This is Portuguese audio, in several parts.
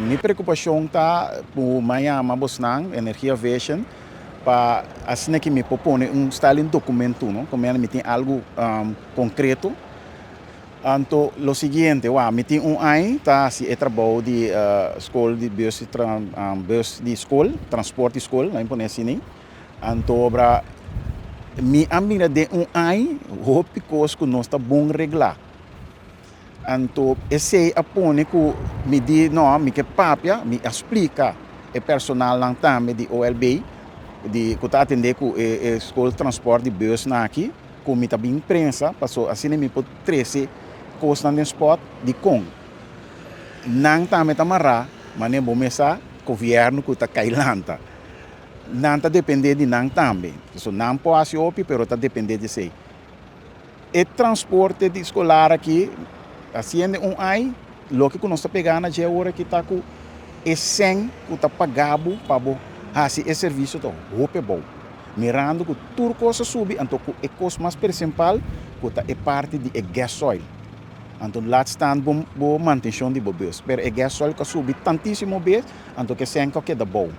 minha preocupação está por manhã mabosnang energia vision para assim que me propõe style documento, não? Como me tem algo concreto. Então, o seguinte, me tem ano tá se é trabalho de escola de bus de escola, transporte de escola, lá em Ponecini. Então, me ambina de ano, hope que nós está bom reglar. Então, esse apone que me diz, não, me que papia, me explica o personal lá também de OLB, de que está atendendo com a escola de transporte de bus aqui, com me também imprensa, passou assim me pode 13 coisas no spot de com. Não também tá mará, mas nem bom começar o governo que está cailanta. Não está dependendo de não também. So, não pode ser opi, mas está dependendo de si. O transporte de escolar aqui, assim é ano, o que nós está pegando é hora que está com e 100 que está pagado para fazer esse serviço então é bom. Mirando que tudo coisa sube, então o custo mais principal que é parte de gasoil. Então lá está bom manutenção de bobês. Mas o gasoil que sube tantíssimo vez, então que 100 que é bom.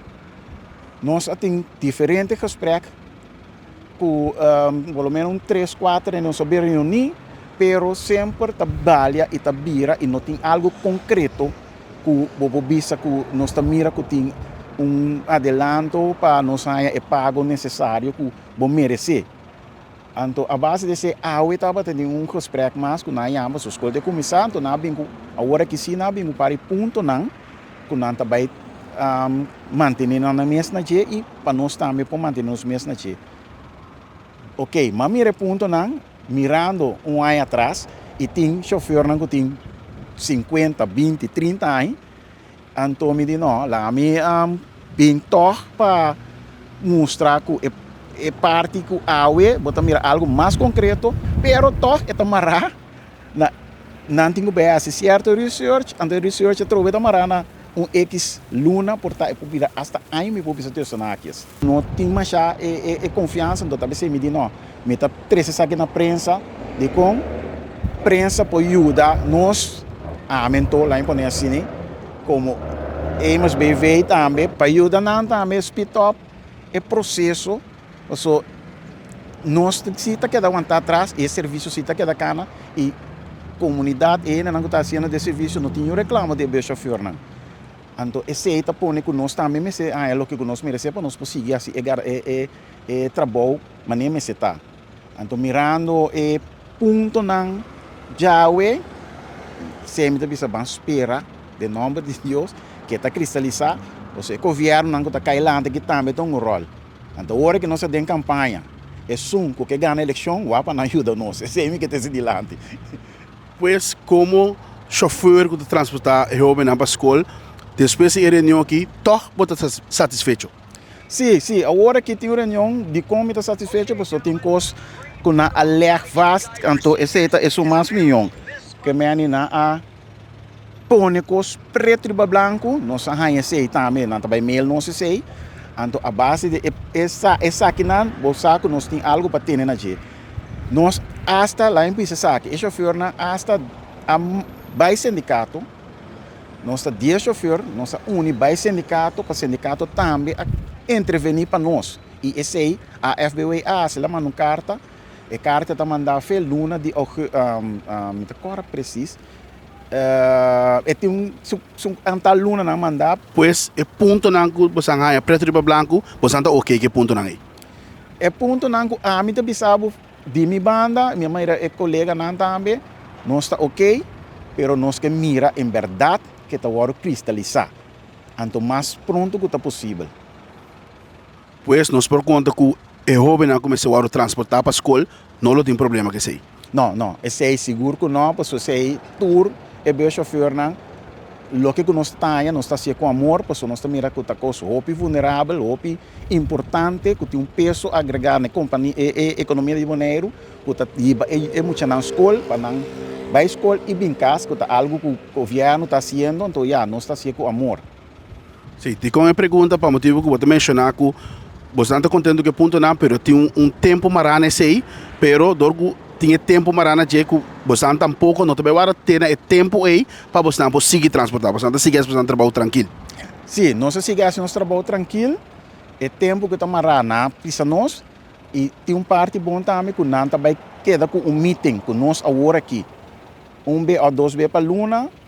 Nós temos diferentes gesprekken, com pelo menos 3, 4 não saber reunir, pero sempre trabalha e trabalha e não tem algo concreto que o bisa que nós mira que tem adelanto para nós ganhar o pago necessário que o merecer. Então, a base desse eu estava tendo gesprek mais com a Yamba, a escola de comissão, então, a hora que sim, não para ponto não, que não vai manter na mesma dia e para nós também para manter nos mesmos dia. Ok, mas mira ponto não, mirando ano atrás, e tem chofer que tem 50, 20, 30 anos, então me diz, não, lá me pintor para mostrar que é parte que a bota mira algo mais concreto, pero toch é tamará não tenho bem assim certo research, ante research é trouxe tamará na X luna porta é publicar hasta aí me publicar personagens. Não tem mais é confiança, então talvez me diz não, me tá 13 aqui na prensa, de com prensa pode ajudar nós a mentor lá em Ponecini, como MSBV também para ajudar não também speed up é processo. So, nós cita que aguentar atrás e serviço cita que da cana e comunidade ainda não está sendo de serviço não tinha reclamo de chauffeur não. Então esse é o ponto que nós também me se é o que nós merecemos para nós conseguir assim é trabalho mas nem me se tá. Então mirando e ponto não já sempre bisa bem espera de nome de Deus que está cristalizar, o governo não está cailando que também tem rol. Então, a hora que nós temos em campanha, é que ganha a eleição, o APA não ajuda nós, é sempre que tem adiante. Pois, como chofer que transporta o jovem para a escola, depois da reunião aqui, toch está satisfeito? Sim, a hora que tem reunião, de como está satisfeito, você tem coisas que não alerta vast, então esse é o mais milhão. Que me anima a pôr coisas preto e branco, nós arranhamos também, não também mail não se sei. Então, a base de essa aqui não, que nós temos algo para ter na gente. Nós, hasta lá em Pisa, o chofer, hasta a vai sindicato, nós temos 10 chofer, nós uni vai sindicato, para o sindicato também intervenir para nós. E esse aí, a FBWA, se lá manda uma carta, a carta está mandada a luna de, me agora preciso, tem antal luna na mandar. Pois é ponto não que você ganha preto e branco, você está ok que ponto não é? É ponto não que a mim também sabe de minha banda, minha mãe é colega não também, nós está ok, pero nós que mira em verdade que está agora cristalizar, então mais pronto que está possível. Pois nós por conta que o jovem não começou a transportar para a escola, não tem problema que sei. Não, esse é seguro que não, porque esse é tour é bem chofer não, o que nós está com amor, porque nós mira que está coisa vulnerável, importante, que tem peso agregado na companhia, economia de Bonaire, que está muito na escola, para não vai à escola e brincar, que está algo que o governo está fazendo, então nós está com amor. Sim, tem uma pergunta para o motivo que você mencionar que você não está contente que ponto não, pero tem tempo marano esse aí, pero dorgo tinha tempo marana je que você tampouco não também agora tem tempo aí para você não seguir transportar, você não seguir você trabalho tranquilo. Sim, nós seguimos nosso trabalho tranquilo, é tempo que estamos na pista nós, e tem parte bom também que nós também queda com meeting com nós agora aqui. 1 vez ou 2 vezes para luna,